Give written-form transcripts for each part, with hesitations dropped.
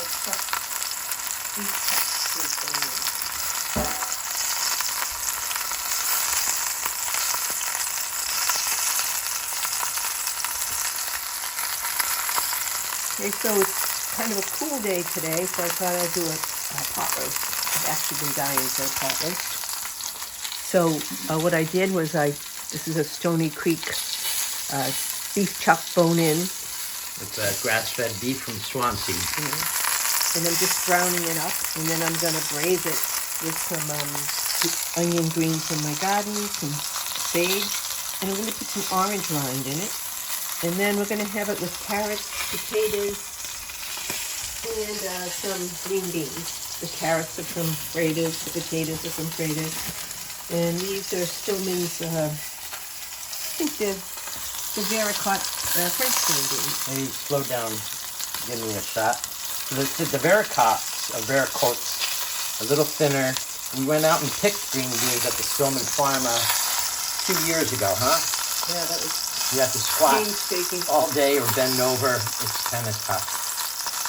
chuck beef chuck with onions. Okay, so it's kind of a cool day today, so I thought I'd do a pot roast. I've actually been dying for a pot roast. So what I did was this is a Stony Creek beef chuck bone-in. It's grass-fed beef from Swansea. And I'm just browning it up, and then I'm going to braise it with some onion greens from my garden, some sage, and I'm going to put some orange rind in it. And then we're going to have it with carrots, potatoes, and some green beans. The carrots are from Freitas, the potatoes are from Freitas. And these are Stillman's, I think they're the Vericott French green beans. Maybe slow down, give me a shot. The Vericotts, a little thinner. We went out and picked green beans at the Stillman farm 2 years ago, huh? Yeah, that was You have to squat painstaking. all day or bend over. It's kind of tough.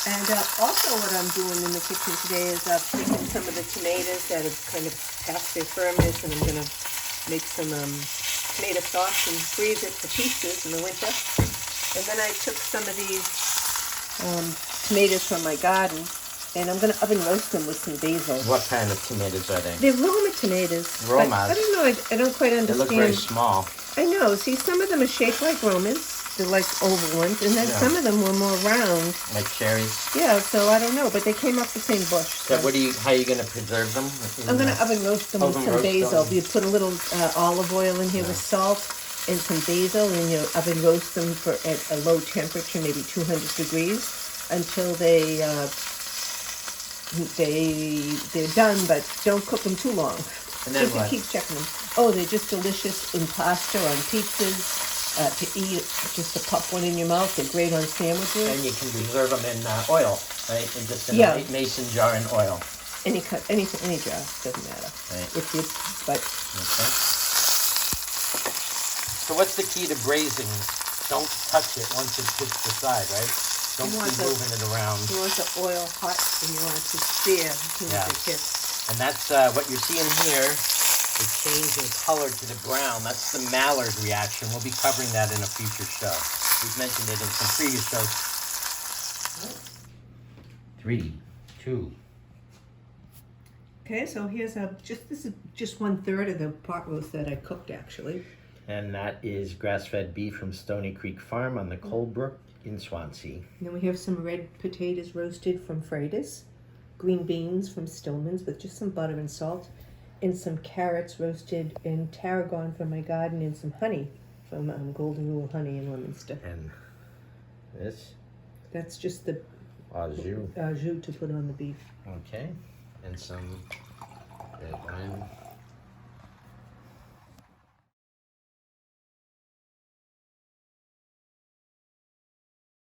And also what I'm doing in the kitchen today is I've taken some of the tomatoes that have kind of passed their firmness, and I'm going to make some tomato sauce and freeze it for pieces in the winter. And then I took some of these tomatoes from my garden, and I'm going to oven roast them with some basil. What kind of tomatoes are they? They're Roma tomatoes. Romas. I don't know, I don't quite understand. They look very small. I know. See, some of them are shaped like Romans. They're like oval ones, and then some of them were more round. Like cherries? Yeah, so I don't know, but they came off the same bush. So. So how are you going to preserve them? I'm going to oven roast them with some basil. You put a little olive oil in here with salt and some basil, and you oven roast them at a low temperature, maybe 200 degrees, until they're done, but don't cook them too long. And then Just what? Keep checking them. Oh, they're just delicious in pasta, on pizzas, to eat, just to pop one in your mouth. They're great on sandwiches. And you can preserve them in oil, right? In just a mason jar in oil. Any jar, doesn't matter. Right. But Okay. So what's the key to braising? Don't touch it once it's pitched aside, right? Don't keep moving it around. You want the oil hot, and you want it to sear as soon as it hits. And that's what you're seeing here. The change in color to the brown. That's the Maillard reaction. We'll be covering that in a future show. We've mentioned it in some previous shows. 3, 2. Okay, so here's this is just 1/3 of the pot roast that I cooked actually. And that is grass-fed beef from Stony Creek Farm on the Coldbrook in Swansea. And then we have some red potatoes roasted from Freitas, green beans from Stillman's with just some butter and salt, and some carrots roasted in tarragon from my garden, and some honey from Golden Rule Honey in Leominster. And this? That's just the Au jus. jus to put on the beef. Okay. And some red wine.